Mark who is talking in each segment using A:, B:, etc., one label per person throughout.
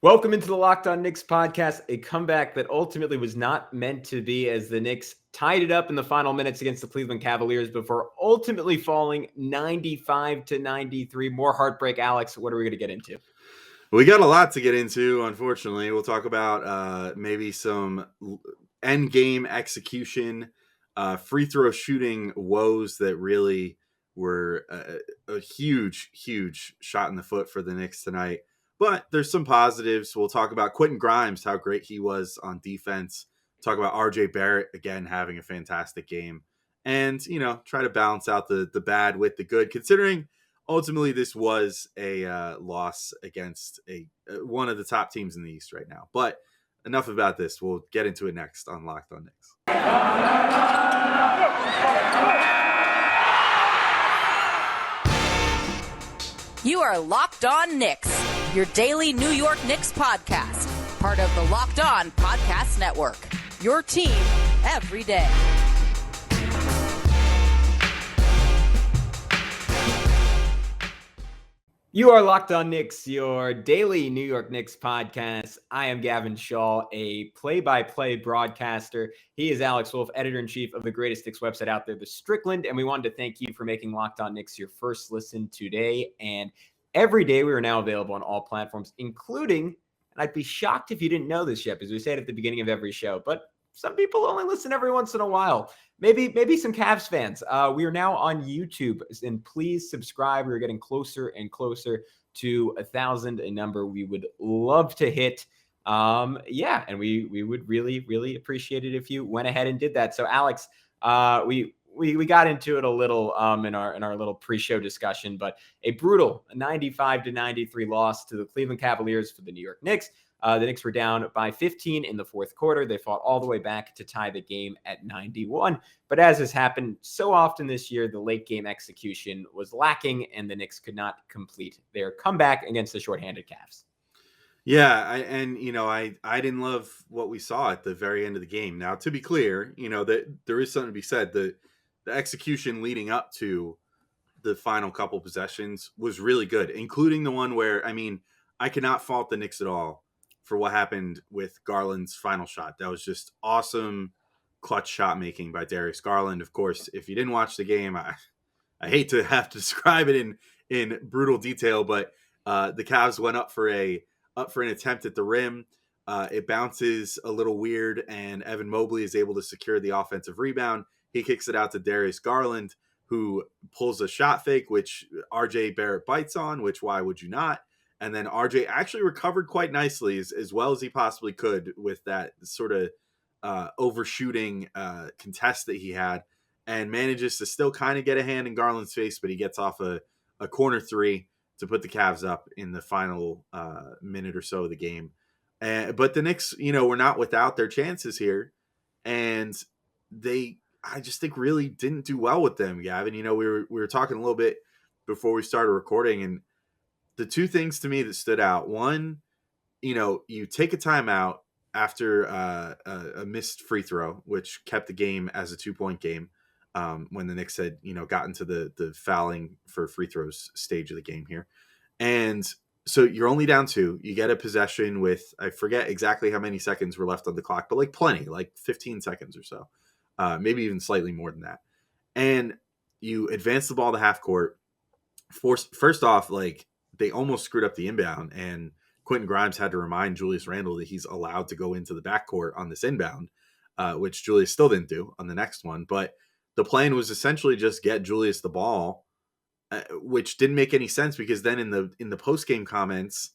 A: Welcome into the Locked On Knicks podcast, a comeback that ultimately was not meant to be as the Knicks tied it up in the final minutes against the Cleveland Cavaliers before ultimately falling 95-93. More heartbreak. Alex, what are we going to get into?
B: We got a lot to get into, unfortunately. We'll talk about maybe some end game execution, free throw shooting woes that really were a huge, huge shot in the foot for the Knicks tonight. But there's some positives. We'll talk about Quentin Grimes, how great he was on defense. Talk about RJ Barrett, again, having a fantastic game. And, try to balance out the bad with the good, considering ultimately this was a loss against one of the top teams in the East right now. But enough about this. We'll get into it next on Locked On Knicks.
C: You are Locked On Knicks, your daily New York Knicks podcast, part of the Locked On Podcast Network, your team every day.
A: You are Locked On Knicks, your daily New York Knicks podcast. I am Gavin, Schall, a play-by-play broadcaster. He is Alex Wolfe, editor-in-chief of the greatest Knicks website out there, The Strickland, and we wanted to thank you for making Locked On Knicks your first listen today. And every day we are now available on all platforms, including, and I'd be shocked if you didn't know this yet, because we say it at the beginning of every show, but some people only listen every once in a while. Maybe some Cavs fans. We are now on YouTube, and please subscribe. We're getting closer and closer to 1,000, a number we would love to hit. And we would really, really appreciate it if you went ahead and did that. So, Alex, we got into it a little in our little pre-show discussion, but a brutal 95-93 loss to the Cleveland Cavaliers for the New York Knicks. The Knicks were down by 15 in the fourth quarter. They fought all the way back to tie the game at 91. But as has happened so often this year, the late game execution was lacking, and the Knicks could not complete their comeback against the shorthanded Cavs.
B: Yeah, I didn't love what we saw at the very end of the game. Now, to be clear, that there is something to be said. The execution leading up to the final couple possessions was really good, including the one where, I cannot fault the Knicks at all for what happened with Garland's final shot. That was just awesome clutch shot making by Darius Garland. Of course, if you didn't watch the game, I hate to have to describe it in brutal detail, but the Cavs went up for an attempt at the rim. It bounces a little weird, and Evan Mobley is able to secure the offensive rebound. He kicks it out to Darius Garland, who pulls a shot fake, which RJ Barrett bites on, which why would you not? And then RJ actually recovered quite nicely, as well as he possibly could, with that sort of overshooting contest that he had, and manages to still kind of get a hand in Garland's face, but he gets off a corner three to put the Cavs up in the final minute or so of the game. But the Knicks, were not without their chances here, and I just think really didn't do well with them, Gavin. We were talking a little bit before we started recording, and the two things to me that stood out: one, you take a timeout after a missed free throw, which kept the game as a 2-point game when the Knicks had, gotten to the fouling for free throws stage of the game here. And so you're only down 2. You get a possession with, I forget exactly how many seconds were left on the clock, but like plenty, like 15 seconds or so, maybe even slightly more than that. And you advance the ball to half court. First off, like, they almost screwed up the inbound, and Quentin Grimes had to remind Julius Randle that he's allowed to go into the backcourt on this inbound, which Julius still didn't do on the next one. But the plan was essentially just get Julius the ball, which didn't make any sense, because then in the post-game comments,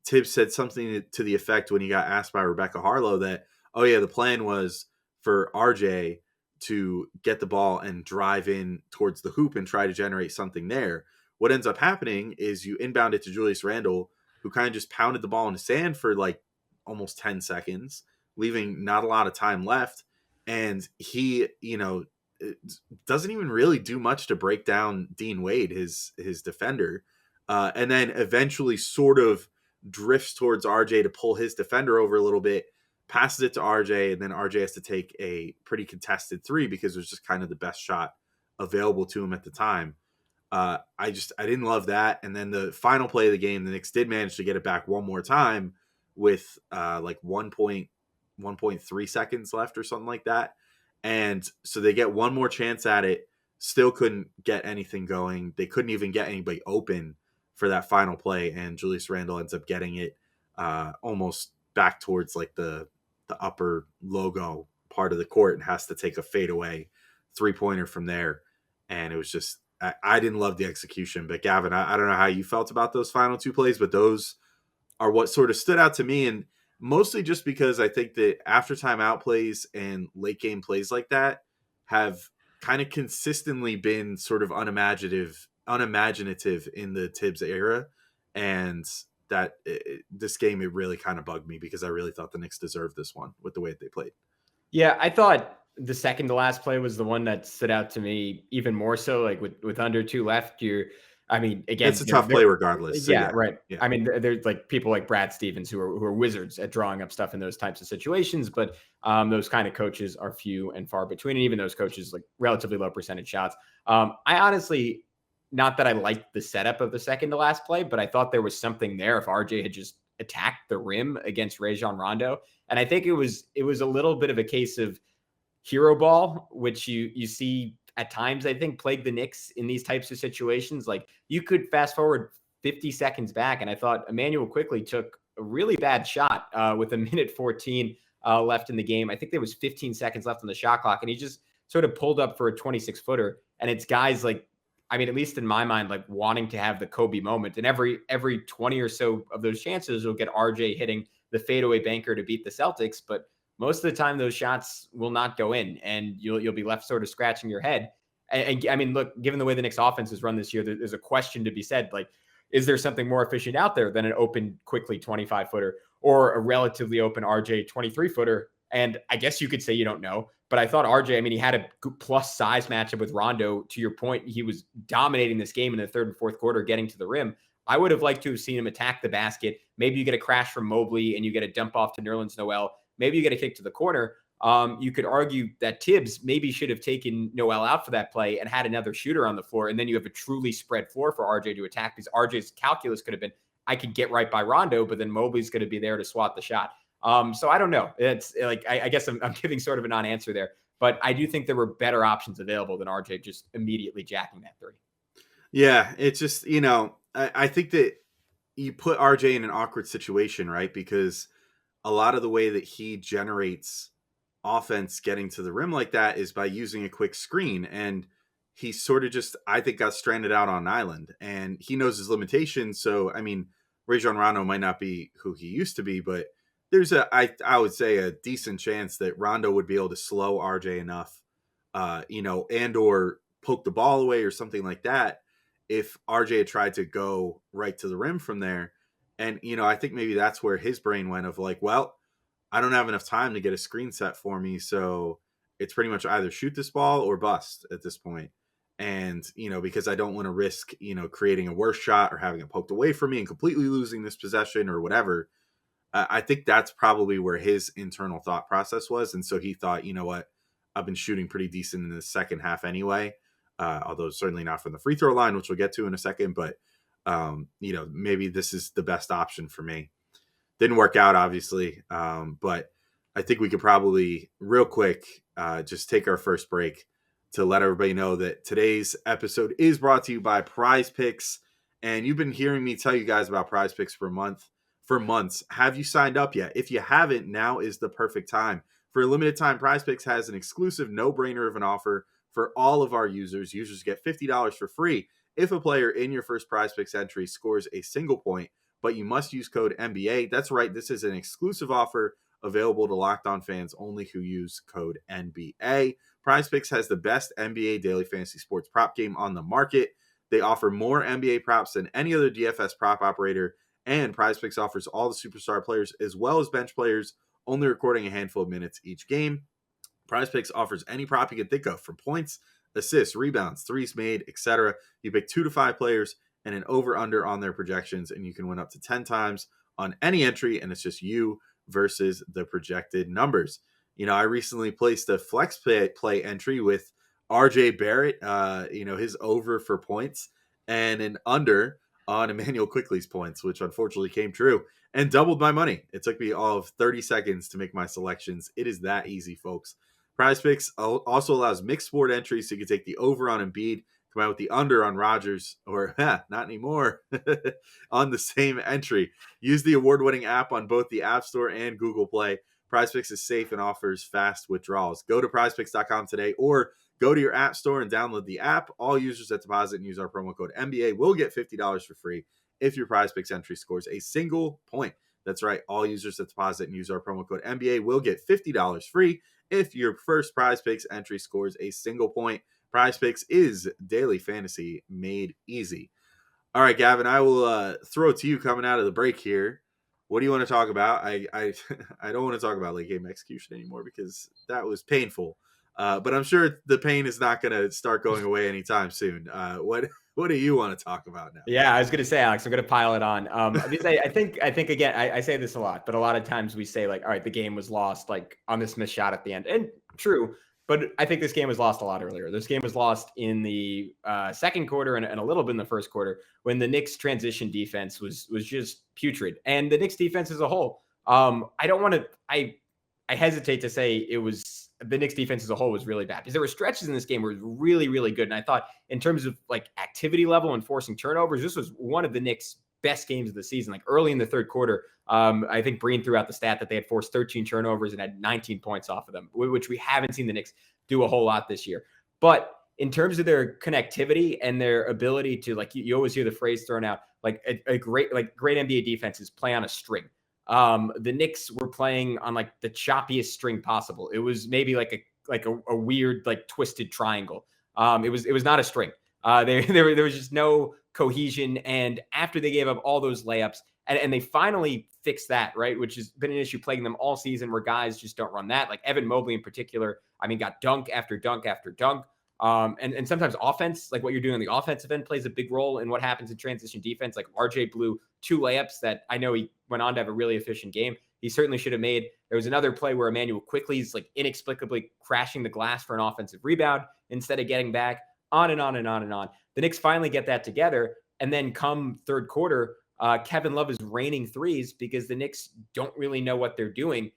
B: Tibbs said something to the effect when he got asked by Rebecca Harlow that, oh yeah, the plan was for RJ to get the ball and drive in towards the hoop and try to generate something there. What ends up happening is you inbound it to Julius Randle, who kind of just pounded the ball in the sand for like almost 10 seconds, leaving not a lot of time left. And he, doesn't even really do much to break down Dean Wade, his defender. And then eventually sort of drifts towards RJ to pull his defender over a little bit, passes it to RJ, and then RJ has to take a pretty contested 3 because it was just kind of the best shot available to him at the time. I didn't love that. And then the final play of the game, the Knicks did manage to get it back one more time, with like 1.3 seconds left or something like that. And so they get one more chance at it, still couldn't get anything going. They couldn't even get anybody open for that final play. And Julius Randle ends up getting it almost back towards like the upper logo part of the court and has to take a fadeaway 3-pointer from there. And it was just, I didn't love the execution. But Gavin, I don't know how you felt about those final two plays, but those are what sort of stood out to me. And mostly just because I think that after timeout plays and late game plays like that have kind of consistently been sort of unimaginative in the Tibbs era. And that this game, it really kind of bugged me because I really thought the Knicks deserved this one with the way that they played.
A: Yeah, I thought the second to last play was the one that stood out to me even more so. Like with under 2 left, again,
B: it's a tough play regardless.
A: So yeah, right.
B: Yeah.
A: I mean, there's like people like Brad Stevens who are wizards at drawing up stuff in those types of situations, but those kind of coaches are few and far between. And even those coaches, like relatively low percentage shots. I honestly, not that I liked the setup of the second to last play, but I thought there was something there if RJ had just attacked the rim against Rajon Rondo. And I think it was a little bit of a case of hero ball, which you see at times, I think, plague the Knicks in these types of situations. Like you could fast forward 50 seconds back, and I thought Emmanuel quickly took a really bad shot with 1:14 left in the game. I think there was 15 seconds left on the shot clock, and he just sort of pulled up for a 26-footer. And it's guys like, I mean, at least in my mind, like wanting to have the Kobe moment. And every 20 or so of those chances will get RJ hitting the fadeaway banker to beat the Celtics. But most of the time, those shots will not go in, and you'll be left sort of scratching your head. And I mean, look, given the way the Knicks offense is run this year, there's a question to be said. Like, is there something more efficient out there than an open, quickly 25-footer or a relatively open RJ 23-footer? And I guess you could say you don't know, but I thought RJ, I mean, he had a plus size matchup with Rondo. To your point, he was dominating this game in the third and fourth quarter, getting to the rim. I would have liked to have seen him attack the basket. Maybe you get a crash from Mobley and you get a dump off to Nerlens Noel. Maybe you get a kick to the corner. You could argue that Tibbs maybe should have taken Noel out for that play and had another shooter on the floor. And then you have a truly spread floor for RJ to attack, because RJ's calculus could have been, I could get right by Rondo, but then Mobley's going to be there to swat the shot. So I don't know. It's like, I guess I'm giving sort of a non-answer there, but I do think there were better options available than RJ just immediately jacking that three.
B: Yeah. It's just, I think that you put RJ in an awkward situation, right? Because a lot of the way that he generates offense getting to the rim like that is by using a quick screen. And he sort of just, I think, got stranded out on an island, and he knows his limitations. So, I mean, Rajon Rondo might not be who he used to be, but there's I would say a decent chance that Rondo would be able to slow RJ enough, and or poke the ball away or something like that if RJ had tried to go right to the rim from there. And, I think maybe that's where his brain went of like, well, I don't have enough time to get a screen set for me. So it's pretty much either shoot this ball or bust at this point. And, because I don't want to risk, creating a worse shot or having it poked away from me and completely losing this possession or whatever. I think that's probably where his internal thought process was. And so he thought, you know what, I've been shooting pretty decent in the second half anyway, although certainly not from the free throw line, which we'll get to in a second. But, maybe this is the best option for me. Didn't work out, obviously. But I think we could probably real quick just take our first break to let everybody know that today's episode is brought to you by Prize Picks. And you've been hearing me tell you guys about Prize Picks for months. Have you signed up yet? If you haven't, now is the perfect time. For a limited time, Prize Picks has an exclusive no-brainer of an offer for all of our users. Users get $50 for free if a player in your first Prize Picks entry scores a single point, but you must use code NBA. That's right. This is an exclusive offer available to Locked On fans only who use code NBA. Prize Picks has the best NBA daily fantasy sports prop game on the market. They offer more NBA props than any other DFS prop operator, and Prize Picks offers all the superstar players as well as bench players, only recording a handful of minutes each game. Prize Picks offers any prop you can think of, from points, assists, rebounds, threes made, etc. You pick 2 to 5 players and an over-under on their projections, and you can win up to 10 times on any entry, and it's just you versus the projected numbers. I recently placed a flex play entry with RJ Barrett, his over for points, and an under on Emmanuel Quickley's points, which unfortunately came true, and doubled my money. It took me all of 30 seconds to make my selections. It is that easy, folks. Prize Picks also allows mixed sport entries, so you can take the over on Embiid, come out with the under on Rodgers, or not anymore, on the same entry. Use the award-winning app on both the App Store and Google Play. Prize Picks is safe and offers fast withdrawals. Go to prizepicks.com today or go to your app store and download the app. All users that deposit and use our promo code NBA will get $50 for free if your Prize Picks entry scores a single point. That's right. All users that deposit and use our promo code NBA will get $50 free if your first Prize Picks entry scores a single point. Prize Picks is daily fantasy made easy. All right, Gavin, I will throw it to you coming out of the break here. What do you want to talk about? I don't want to talk about late game execution anymore because that was painful. But I'm sure the pain is not going to start going away anytime soon. What do you want to talk about now?
A: Yeah, I was going to say, Alex, I'm going to pile it on. I think again, I say this a lot, but a lot of times we say like, all right, the game was lost like on this missed shot at the end, and true. But I think this game was lost a lot earlier. This game was lost in the second quarter and a little bit in the first quarter when the Knicks transition defense was just putrid, and the Knicks defense as a whole. I don't want to. I hesitate to say it was the Knicks defense as a whole was really bad because there were stretches in this game where it was really, really good. And I thought in terms of like activity level and forcing turnovers, this was one of the Knicks' best games of the season. Like early in the third quarter, I think Breen threw out the stat that they had forced 13 turnovers and had 19 points off of them, which we haven't seen the Knicks do a whole lot this year. But in terms of their connectivity and their ability to, like, you always hear the phrase thrown out, like a great NBA defenses play on a string. The Knicks were playing on like the choppiest string possible. It was maybe like a weird, like twisted triangle. It was not a string. There was just no cohesion. And after they gave up all those layups and they finally fixed that, right, which has been an issue plaguing them all season where guys just don't run that. Like Evan Mobley in particular, I mean, got dunk after dunk after dunk. And sometimes offense, like what you're doing on the offensive end, plays a big role in what happens in transition defense. Like RJ blew 2 layups that I know he went on to have a really efficient game. He certainly should have made. There was another play where Emmanuel Quickley's like inexplicably crashing the glass for an offensive rebound instead of getting back. On and on and on and on. The Knicks finally get that together, and then come third quarter, Kevin Love is raining threes because the Knicks don't really know what they're doing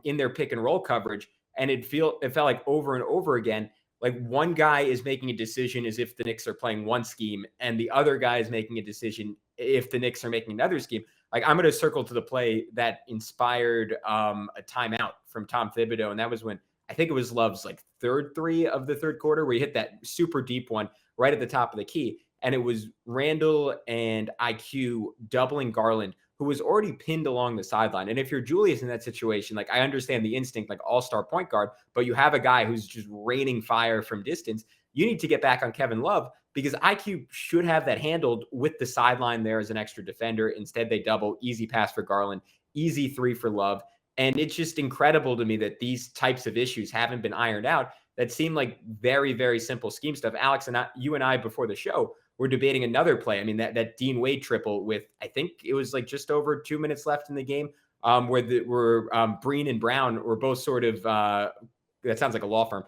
A: in their pick and roll coverage, and it felt like over and over again. Like one guy is making a decision as if the Knicks are playing one scheme, and the other guy is making a decision if the Knicks are making another scheme. Like I'm going to circle to the play that inspired a timeout from Tom Thibodeau, and that was when I think it was Love's like third three of the third quarter where he hit that super deep one right at the top of the key, and it was Randall and IQ doubling Garland, who was already pinned along the sideline. And if you're Julius in that situation, like I understand the instinct, like all-star point guard, but you have a guy who's just raining fire from distance. You need to get back on Kevin Love because IQ should have that handled with the sideline there as an extra defender. Instead, they double, easy pass for Garland, easy three for Love. And it's just incredible to me that these types of issues haven't been ironed out that seem like very, very simple scheme stuff. Alex and you and I before the show were debating another play. I mean, that Dean Wade triple with, I think it was like just over 2 minutes left in the game where Breen and Brown were both sort of, that sounds like a law firm,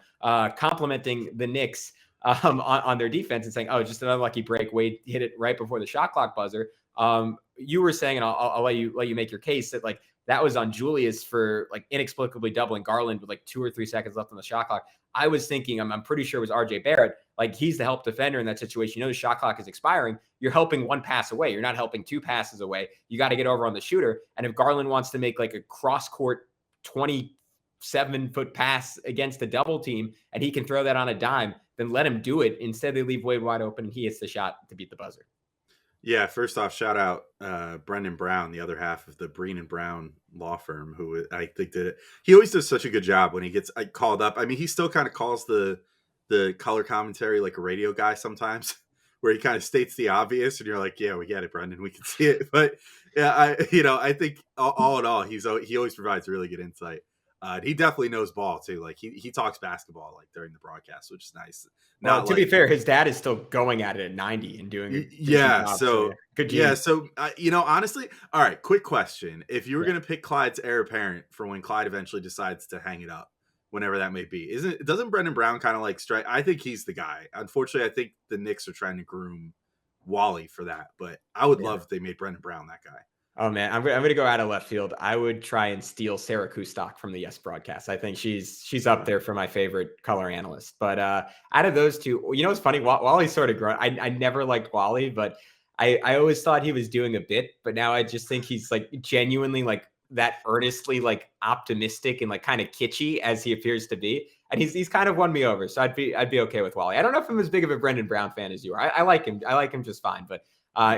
A: complimenting the Knicks on their defense and saying, oh, just an unlucky break. Wade hit it right before the shot clock buzzer. You were saying, and I'll let you make your case that like that was on Julius for like inexplicably doubling Garland with like 2 or 3 seconds left on the shot clock. I was thinking, I'm pretty sure it was RJ Barrett. Like he's the help defender in that situation. You know, the shot clock is expiring. You're helping 1 pass away. You're not helping 2 passes away. You got to get over on the shooter. And if Garland wants to make like a cross court 27-foot pass against a double team and he can throw that on a dime, then let him do it. Instead, they leave Wade wide open and he hits the shot to beat the buzzer.
B: Yeah, first off, shout out Brendan Brown, the other half of the Breen and Brown law firm, who I think did it. He always does such a good job when he gets called up. I mean, he still kind of calls the color commentary like a radio guy sometimes, where he kind of states the obvious, and you're like, yeah, we get it, Brendan, we can see it. But yeah, I think all in all, he always provides really good insight. He definitely knows ball too. Like he talks basketball like during the broadcast, which is nice.
A: Now, to be fair, his dad is still going at it at 90 and doing it.
B: Yeah.
A: Job,
B: so yeah.
A: Good job.
B: Yeah. So, honestly, all right, quick question. If you were going to pick Clyde's heir apparent for when Clyde eventually decides to hang it up, whenever that may be, doesn't Brendan Brown kind of like strike? I think he's the guy. Unfortunately, I think the Knicks are trying to groom Wally for that. But I would love if they made Brendan Brown that guy.
A: Oh man, I'm going to go out of left field. I would try and steal Sarah Kustok from the Yes broadcast. I think she's up there for my favorite color analyst. But out of those two, you know what's funny? Wally's sort of grown. I never liked Wally, but I always thought he was doing a bit. But now I just think he's like genuinely like that earnestly like optimistic and like kind of kitschy as he appears to be. And he's kind of won me over. So I'd be okay with Wally. I don't know if I'm as big of a Brendan Brown fan as you are. I like him. I like him just fine, but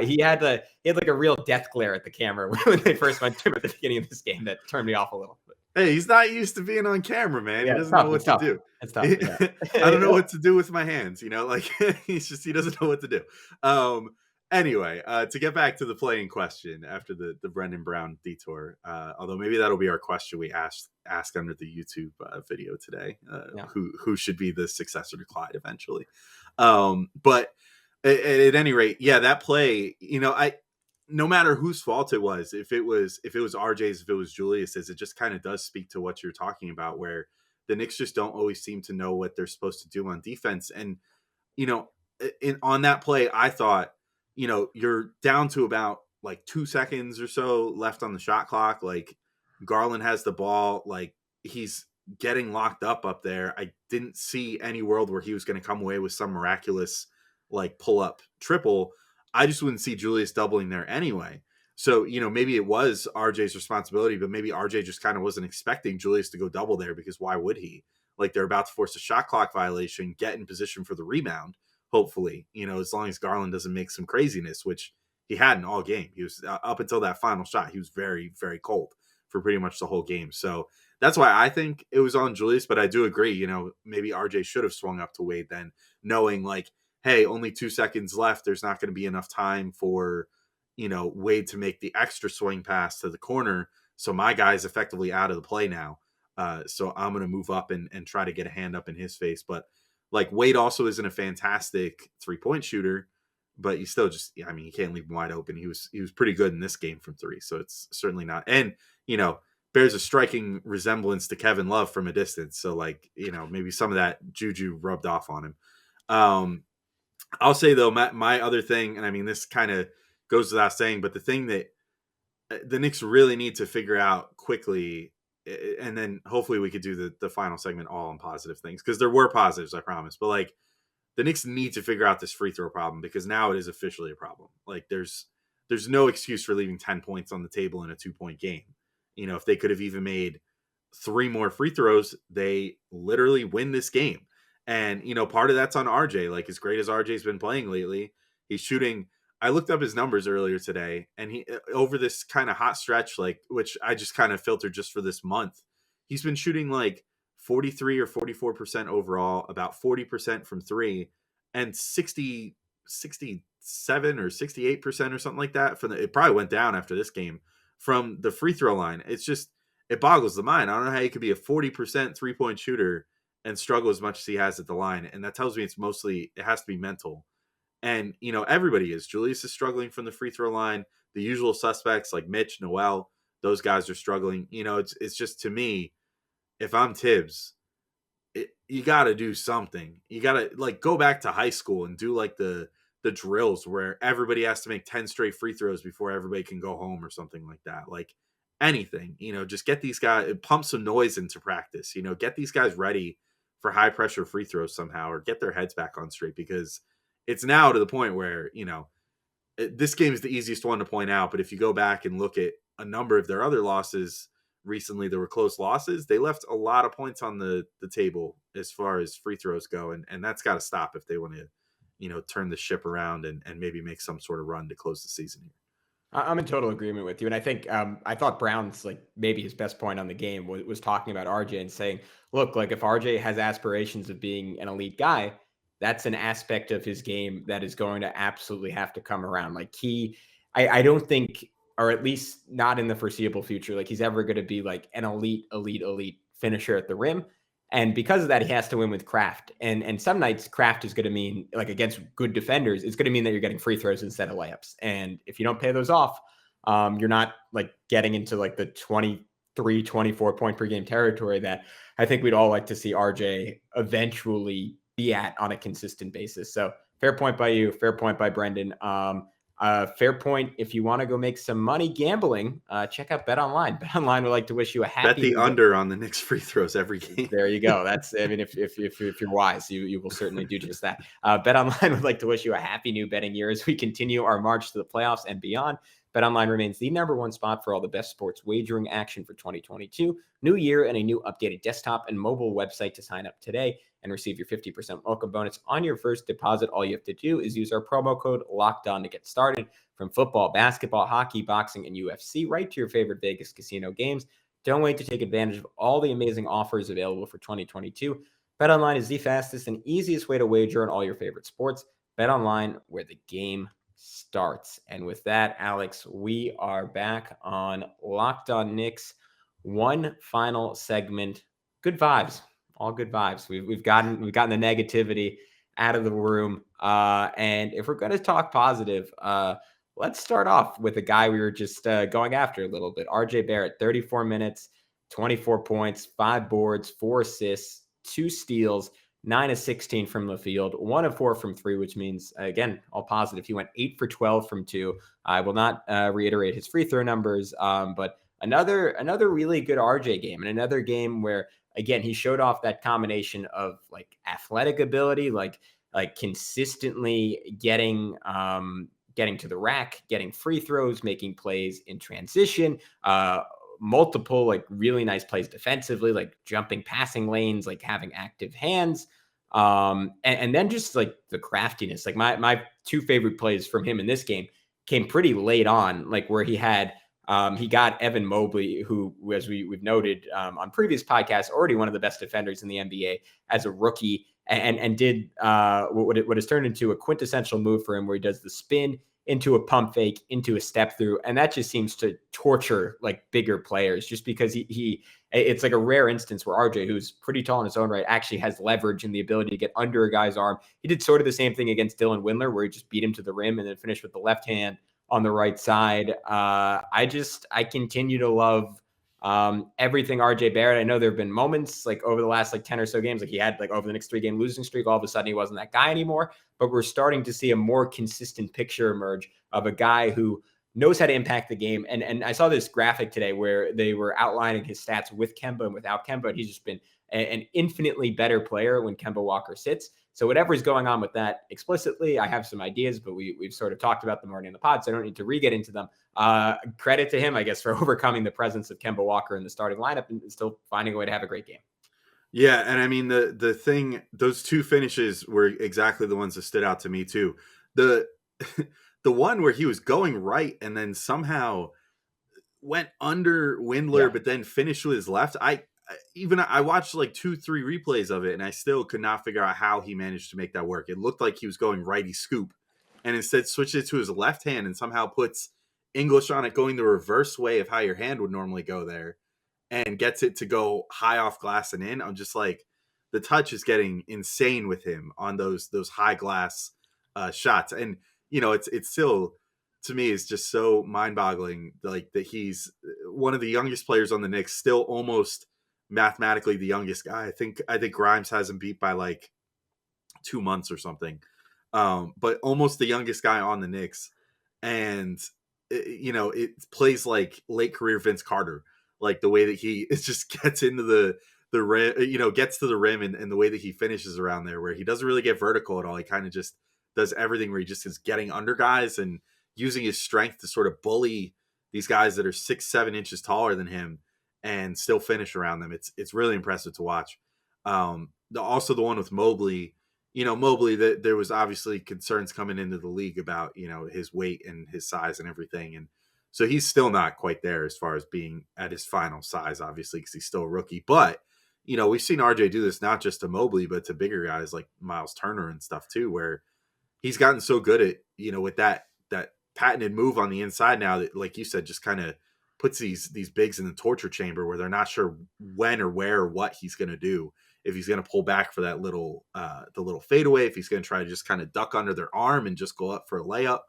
A: he had like a real death glare at the camera when they first went to him at the beginning of this game that turned me off a little.
B: Hey, he's not used to being on camera, man.
A: Yeah,
B: he doesn't know what to do.
A: It's tough. Yeah.
B: I don't know what to do with my hands, you know, like he doesn't know what to do. Anyway, to get back to the playing question after the Brendan Brown detour, although maybe that'll be our question we ask under the YouTube video today, who should be the successor to Clyde eventually. But at any rate, yeah, that play, you know, no matter whose fault it was, if it was RJ's, if it was Julius's, it just kind of does speak to what you're talking about, where the Knicks just don't always seem to know what they're supposed to do on defense. And, you know, on that play, I thought, you know, you're down to about like 2 seconds or so left on the shot clock. Like Garland has the ball, like he's getting locked up there. I didn't see any world where he was going to come away with some miraculous like pull up triple. I just wouldn't see Julius doubling there anyway. So, you know, maybe it was RJ's responsibility, but maybe RJ just kind of wasn't expecting Julius to go double there, because why would he? Like they're about to force a shot clock violation, get in position for the rebound, hopefully, you know, as long as Garland doesn't make some craziness, which he hadn't all game. He was up until that final shot. He was very, very cold for pretty much the whole game. So that's why I think it was on Julius, but I do agree, you know, maybe RJ should have swung up to Wade then, knowing like, hey, only 2 seconds left. There's not going to be enough time for, you know, Wade to make the extra swing pass to the corner. So my guy's effectively out of the play now. So I'm going to move up and try to get a hand up in his face. But like Wade also isn't a fantastic 3-point shooter, but you still just, I mean, you can't leave him wide open. He was pretty good in this game from 3. So it's certainly not. And, you know, bears a striking resemblance to Kevin Love from a distance. So like, you know, maybe some of that juju rubbed off on him. I'll say though, my other thing, and I mean, this kind of goes without saying, but the thing that the Knicks really need to figure out quickly, and then hopefully we could do the final segment all on positive things, because there were positives, I promise. But like the Knicks need to figure out this free throw problem, because now it is officially a problem. Like there's no excuse for leaving 10 points on the table in a 2-point game. You know, if they could have even made 3 more free throws, they literally win this game. And, you know, part of that's on RJ. Like, as great as RJ's been playing lately, he's shooting. I looked up his numbers earlier today, and he, over this kind of hot stretch, like, which I just kind of filtered just for this month, he's been shooting like 43 or 44% overall, about 40% from 3, and 67 or 68% or something like that. It probably went down after this game from the free throw line. It's just, it boggles the mind. I don't know how you could be a 40% 3-point shooter and struggle as much as he has at the line. And that tells me it has to be mental. And, you know, everybody is. Julius is struggling from the free throw line. The usual suspects like Mitch, Noel, those guys are struggling. You know, it's just, to me, if I'm Tibbs, you got to do something. You got to like go back to high school and do like the drills where everybody has to make 10 straight free throws before everybody can go home or something like that. Like anything, you know, just get these guys, pump some noise into practice, you know, get these guys ready for high pressure free throws somehow, or get their heads back on straight, because it's now to the point where, you know, this game is the easiest one to point out. But if you go back and look at a number of their other losses recently, there were close losses. They left a lot of points on the table as far as free throws go. And that's got to stop if they want to, you know, turn the ship around and maybe make some sort of run to close the season here.
A: I'm in total agreement with you. And I think I thought Brown's like maybe his best point on the game was talking about RJ and saying, look, like if RJ has aspirations of being an elite guy, that's an aspect of his game that is going to absolutely have to come around. Like I don't think, or at least not in the foreseeable future, like he's ever going to be like an elite finisher at the rim. And because of that, he has to win with craft. And some nights craft is going to mean, like against good defenders, it's going to mean that you're getting free throws instead of layups. And if you don't pay those off, you're not like getting into like the 23, 24 point per game territory that I think we'd all like to see RJ eventually be at on a consistent basis. So Fair point by you. Fair point by Brendan. Fair point. If you want to go make some money gambling, check out Bet Online. Bet Online would like to wish you a happy
B: Bet the under on the Knicks free throws every game.
A: There you go. That's, I mean, if you're wise, you will certainly do just that. Bet Online would like to wish you a happy new betting year as we continue our march to the playoffs and beyond. Bet Online remains the number one spot for all the best sports wagering action for 2022. New year and a new updated desktop and mobile website to sign up today and receive your 50% welcome bonus on your first deposit. All you have to do is use our promo code LOCKEDON to get started. From football, basketball, hockey, boxing, and UFC, right to your favorite Vegas casino games. Don't wait to take advantage of all the amazing offers available for 2022. BetOnline is the fastest and easiest way to wager on all your favorite sports. BetOnline, where the game starts. And with that, Alex, we are back on Locked On Knicks. One final segment. Good vibes, all good vibes. We've gotten the negativity out of the room. And if we're going to talk positive, let's start off with a guy we were just going after a little bit. RJ Barrett, 34 minutes, 24 points, 5 boards, 4 assists, 2 steals, 9 of 16 from the field, 1 of 4 from 3, which means, again, all positive. He went 8 for 12 from 2. I will not reiterate his free throw numbers, but another really good RJ game, and another game where, again, he showed off that combination of like athletic ability, like consistently getting to the rack, getting free throws, making plays in transition, multiple like really nice plays defensively, like jumping passing lanes, like having active hands. And then just like the craftiness, like my 2 favorite plays from him in this game came pretty late on, like where he got Evan Mobley, who, as we've noted on previous podcasts, already one of the best defenders in the NBA as a rookie, and did what has turned into a quintessential move for him, where he does the spin into a pump fake, into a step through. And that just seems to torture like bigger players, just because it's like a rare instance where RJ, who's pretty tall in his own right, actually has leverage and the ability to get under a guy's arm. He did sort of the same thing against Dylan Windler, where he just beat him to the rim and then finished with the left hand on the right side. I continue to love everything RJ Barrett. I know there have been moments like over the last like 10 or so games, like he had like over the next 3-game losing streak, all of a sudden he wasn't that guy anymore, but we're starting to see a more consistent picture emerge of a guy who knows how to impact the game. And I saw this graphic today where they were outlining his stats with Kemba and without Kemba. He's just been an infinitely better player when Kemba Walker sits. So whatever's going on with that explicitly, I have some ideas, but we've sort of talked about them already in the pod, so I don't need to re-get into them. Credit to him, I guess, for overcoming the presence of Kemba Walker in the starting lineup and still finding a way to have a great game.
B: Yeah, and I mean the thing, those 2 finishes were exactly the ones that stood out to me too. The one where he was going right and then somehow went under Windler, but then finished with his left. I watched like 2-3 replays of it, and I still could not figure out how he managed to make that work. It looked like he was going righty scoop, and instead switched it to his left hand and somehow puts English on it going the reverse way of how your hand would normally go there, and gets it to go high off glass and in. I'm just like, the touch is getting insane with him on those high glass shots. And, you know, it's still, to me, is just so mind-boggling, like that he's one of the youngest players on the Knicks, still almost mathematically the youngest guy. I think Grimes has him beat by like 2 months or something, but almost the youngest guy on the Knicks. And it plays like late career Vince Carter, like the way that he just gets into the rim, gets to the rim, and the way that he finishes around there, where he doesn't really get vertical at all. He kind of just does everything where he just is getting under guys and using his strength to sort of bully these guys that are 6-7 inches taller than him and still finish around them. It's really impressive to watch. Also the one with Mobley, that there was obviously concerns coming into the league about, his weight and his size and everything. And so he's still not quite there as far as being at his final size, obviously, because he's still a rookie. But, we've seen RJ do this not just to Mobley, but to bigger guys like Miles Turner and stuff too, where he's gotten so good at, with that patented move on the inside now that, like you said, just kind of puts these bigs in the torture chamber where they're not sure when or where or what he's going to do. If he's going to pull back for that little fadeaway, if he's going to try to just kind of duck under their arm and just go up for a layup.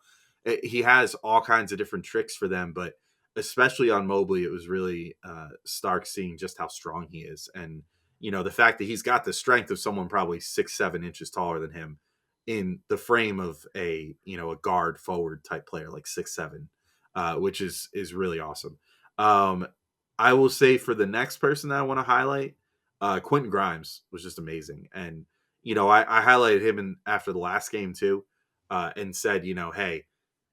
B: He has all kinds of different tricks for them, but especially on Mobley, it was really stark seeing just how strong he is. And, the fact that he's got the strength of someone probably 6-7 inches taller than him in the frame of a guard forward type player like 6'7", which is really awesome. I will say for the next person that I want to highlight, Quentin Grimes was just amazing. And, I highlighted him after the last game too, and said, hey,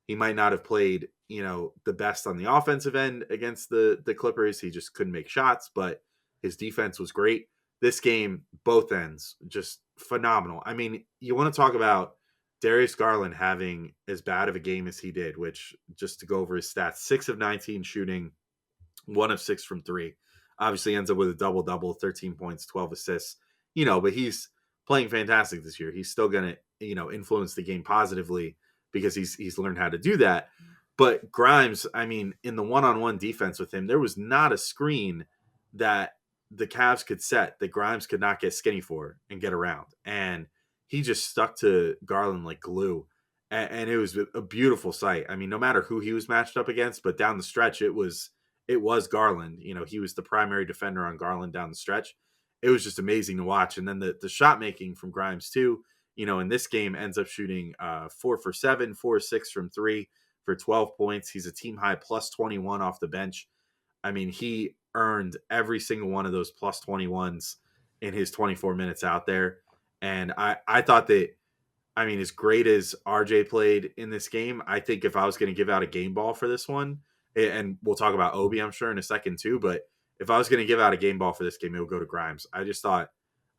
B: he might not have played, the best on the offensive end against the Clippers. He just couldn't make shots, but his defense was great. This game, both ends, just phenomenal. I mean, you want to talk about Darius Garland having as bad of a game as he did, which, just to go over his stats, 6 of 19 shooting, 1 of 6 from 3. Obviously ends up with a double-double, 13 points, 12 assists. But he's playing fantastic this year. He's still going to, influence the game positively because he's learned how to do that. But Grimes, I mean, in the one-on-one defense with him, there was not a screen that the Cavs could set that Grimes could not get skinny for and get around. And he just stuck to Garland like glue. And it was a beautiful sight. I mean, no matter who he was matched up against, but down the stretch, it was Garland. He was the primary defender on Garland down the stretch. It was just amazing to watch. And then the shot making from Grimes too, in this game ends up shooting 4 for 7, 4 or 6 from 3 for 12 points. He's a team high plus 21 off the bench. I mean, he earned every single one of those plus 21s in his 24 minutes out there. And I thought that, I mean, as great as RJ played in this game, I think if I was going to give out a game ball for this one, and we'll talk about Obi, I'm sure, in a second too, but if I was going to give out a game ball for this game, it would go to Grimes. I just thought,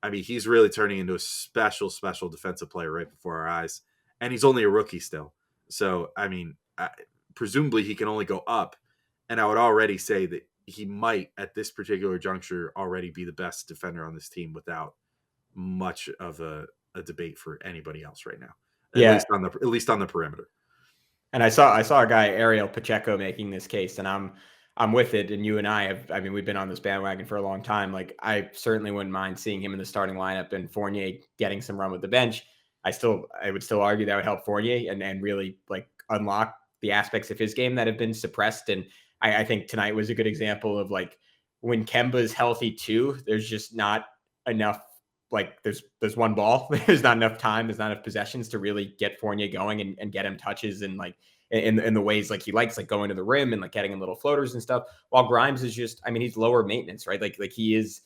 B: I mean, he's really turning into a special defensive player right before our eyes. And he's only a rookie still. So, I mean, presumably he can only go up. And I would already say that he might, at this particular juncture, already be the best defender on this team without much of a debate for anybody else right now. At least on the perimeter.
A: And I saw a guy, Ariel Pacheco, making this case, and I'm with it. And you and I we've been on this bandwagon for a long time. Like, I certainly wouldn't mind seeing him in the starting lineup and Fournier getting some run with the bench. I would still argue that would help Fournier and really like unlock the aspects of his game that have been suppressed. And I think tonight was a good example of like when Kemba's healthy too, there's just not enough. Like there's one ball, there's not enough time, there's not enough possessions to really get Fournier going and get him touches and like in the ways like he likes, like going to the rim and like getting him little floaters and stuff. While Grimes is just, I mean, he's lower maintenance, right? Like he's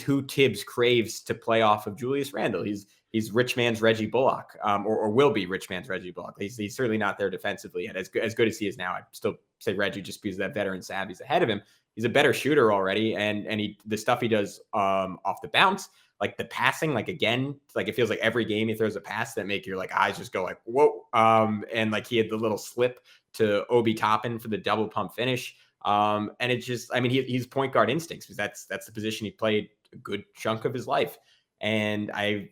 A: who Tibbs craves to play off of Julius Randle. He's rich man's Reggie Bullock, or will be rich man's Reggie Bullock. He's certainly not there defensively yet. As good as he is now, I'd still say Reggie just because of that veteran savvy's ahead of him. He's a better shooter already, and the stuff he does off the bounce. Like the passing, like again, like it feels like every game he throws a pass that make your like eyes just go like, whoa. And like he had the little slip to Obi Toppin for the double pump finish. And it's just, I mean, he's point guard instincts because that's the position he played a good chunk of his life. And I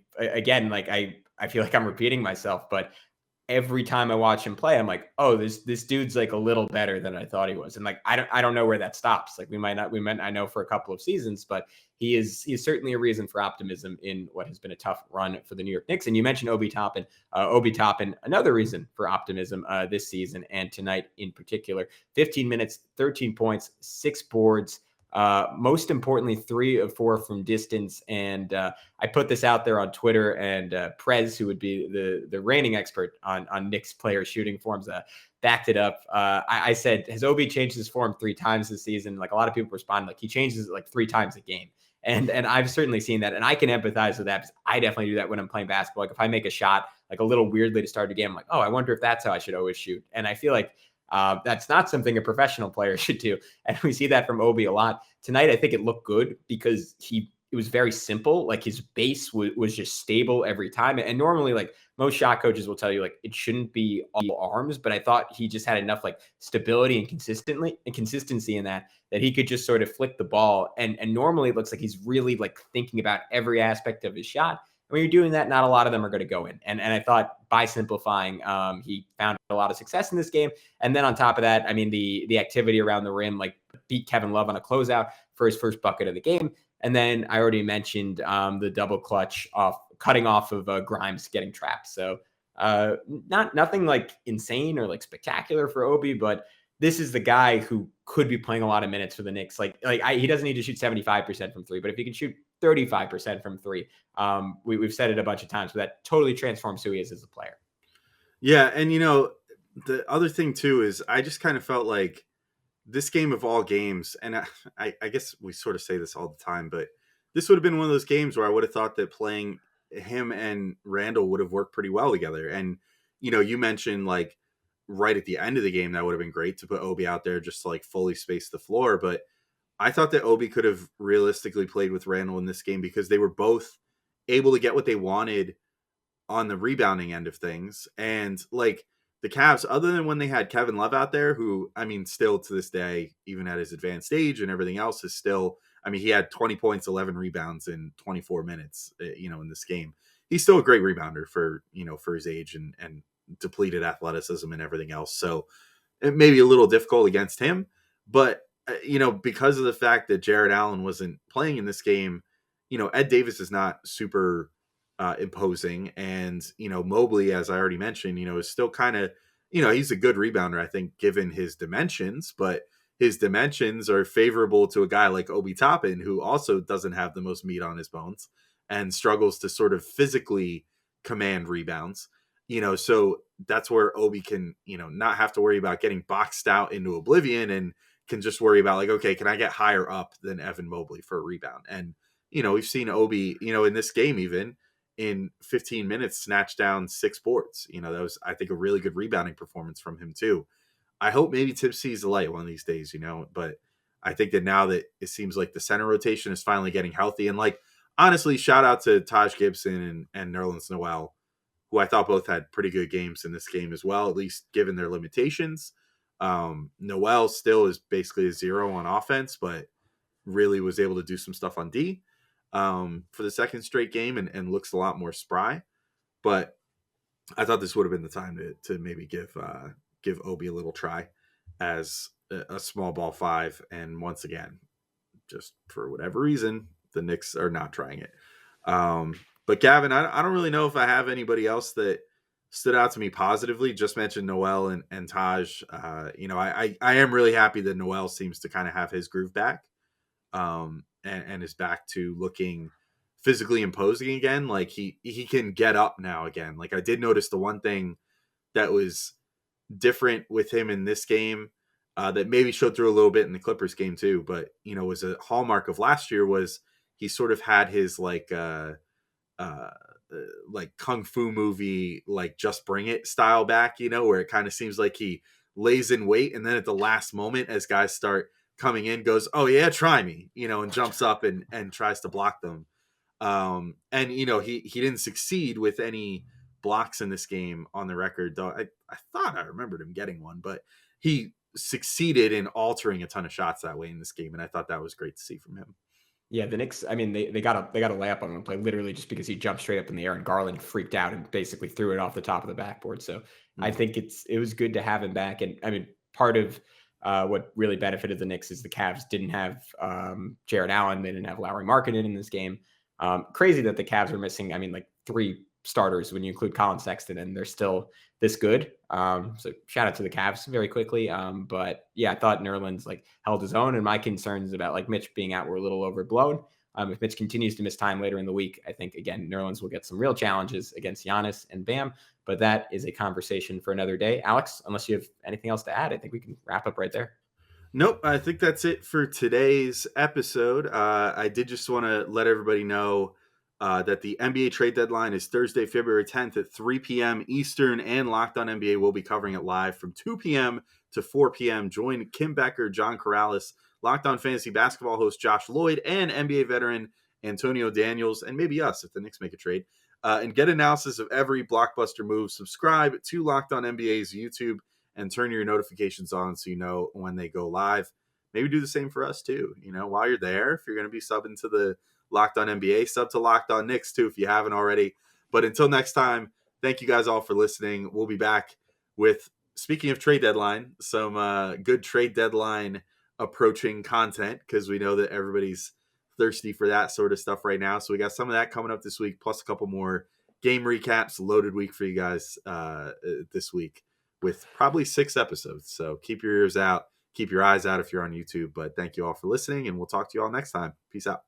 A: feel like I'm repeating myself, but every time I watch him play, I'm like, oh, this dude's like a little better than I thought he was. And like, I don't know where that stops. Like we might, I know for a couple of seasons, but he is certainly a reason for optimism in what has been a tough run for the New York Knicks. And you mentioned Obi Toppin, another reason for optimism this season and tonight in particular. 15 minutes, 13 points, 6 boards. Most importantly, 3 of 4 from distance. And I put this out there on Twitter, and Prez, who would be the reigning expert on Knicks player shooting forms, backed it up. I said, has Obi changed his form 3 times this season? Like a lot of people responded, like he changes it like 3 times a game. And I've certainly seen that. And I can empathize with that because I definitely do that when I'm playing basketball. Like if I make a shot, like a little weirdly to start a game, I'm like, oh, I wonder if that's how I should always shoot. And I feel like that's not something a professional player should do. And we see that from Obi a lot. Tonight, I think it looked good because it was very simple. Like his base was just stable every time. And normally, like most shot coaches will tell you, like it shouldn't be all arms, but I thought he just had enough like stability and consistency in that he could just sort of flick the ball. And normally it looks like he's really like thinking about every aspect of his shot. And when you're doing that, not a lot of them are going to go in. And I thought by simplifying, he found a lot of success in this game. And then on top of that, I mean, the activity around the rim, like beat Kevin Love on a closeout for his first bucket of the game. And then I already mentioned the double clutch cutting off of Grimes getting trapped. So nothing like insane or like spectacular for Obi, but this is the guy who could be playing a lot of minutes for the Knicks. He doesn't need to shoot 75% from three, but if he can shoot 35% from three, we've said it a bunch of times, but that totally transforms who he is as a player.
B: Yeah. And, the other thing too, is I just kind of felt like this game of all games, and I guess we sort of say this all the time, but this would have been one of those games where I would have thought that playing him and Randall would have worked pretty well together. And, you mentioned like right at the end of the game, that would have been great to put Obi out there just to like fully space the floor. But I thought that Obi could have realistically played with Randall in this game because they were both able to get what they wanted on the rebounding end of things. And like the Cavs, other than when they had Kevin Love out there, who, I mean, still to this day, even at his advanced age and everything else, is still, I mean, he had 20 points, 11 rebounds in 24 minutes, in this game. He's still a great rebounder for his age and depleted athleticism and everything else. So it may be a little difficult against him, but because of the fact that Jared Allen wasn't playing in this game, Ed Davis is not super imposing. And, Mobley, as I already mentioned, is still kind of, he's a good rebounder, I think, given his dimensions, but his dimensions are favorable to a guy like Obi Toppin, who also doesn't have the most meat on his bones and struggles to sort of physically command rebounds. So that's where Obi can, not have to worry about getting boxed out into oblivion and can just worry about like, okay, can I get higher up than Evan Mobley for a rebound? And, we've seen Obi, in this game, even in 15 minutes, snatch down 6 boards. That was, I think, a really good rebounding performance from him too. I hope maybe Tibbs sees the light one of these days, but I think that now that it seems like the center rotation is finally getting healthy, and like, honestly, shout out to Taj Gibson and Nerlens Noel, who I thought both had pretty good games in this game as well, at least given their limitations. Noel still is basically a 0 on offense, but really was able to do some stuff on D for the second straight game and looks a lot more spry. But I thought this would have been the time to maybe give Obi a little try as a small ball 5. And once again, just for whatever reason, the Knicks are not trying it. But Gavin, I don't really know if I have anybody else that stood out to me positively. Just mentioned Noel and Taj. I am really happy that Noel seems to kind of have his groove back, and is back to looking physically imposing again. Like he can get up now again. Like I did notice the one thing that was different with him in this game, that maybe showed through a little bit in the Clippers game too, but was a hallmark of last year, was he sort of had his like kung fu movie, like Just Bring It style back, where it kind of seems like he lays in wait, and then at the last moment, as guys start coming in, goes, "Oh yeah, try me," and jumps up and tries to block them. And he didn't succeed with any blocks in this game on the record, though I thought I remembered him getting one, but he succeeded in altering a ton of shots that way in this game, and I thought that was great to see from him.
A: Yeah, the Knicks, I mean, they got a layup on one play, literally just because he jumped straight up in the air and Garland freaked out and basically threw it off the top of the backboard. So I think it was good to have him back. And I mean, part of what really benefited the Knicks is the Cavs didn't have Jared Allen. They didn't have Lauri Markkanen in this game. Crazy that the Cavs were missing, I mean, like 3 starters when you include Colin Sexton, and they're still this good. So shout out to the Cavs very quickly. But yeah, I thought Nerlens like held his own, and my concerns about like Mitch being out were a little overblown. If Mitch continues to miss time later in the week, I think again Nerlens will get some real challenges against Giannis and Bam. But that is a conversation for another day. Alex, unless you have anything else to add, I think we can wrap up right there.
B: Nope, I think that's it for today's episode. I did just want to let everybody know that the NBA trade deadline is Thursday, February 10th at 3 p.m. Eastern, and Locked On NBA will be covering it live from 2 p.m. to 4 p.m. Join Kim Becker, John Corrales, Locked On Fantasy Basketball host Josh Lloyd, and NBA veteran Antonio Daniels, and maybe us if the Knicks make a trade, and get analysis of every blockbuster move. Subscribe to Locked On NBA's YouTube and turn your notifications on so you know when they go live. Maybe do the same for us too. While you're there, if you're going to be subbing to the Locked On NBA, sub to Locked On Knicks too if you haven't already. But until next time, thank you guys all for listening. We'll be back with, speaking of trade deadline, some good trade deadline approaching content, because we know that everybody's thirsty for that sort of stuff right now. So we got some of that coming up this week, plus a couple more game recaps. Loaded week for you guys this week. with probably 6 episodes. So keep your ears out, keep your eyes out if you're on YouTube. But thank you all for listening, and we'll talk to you all next time. Peace out.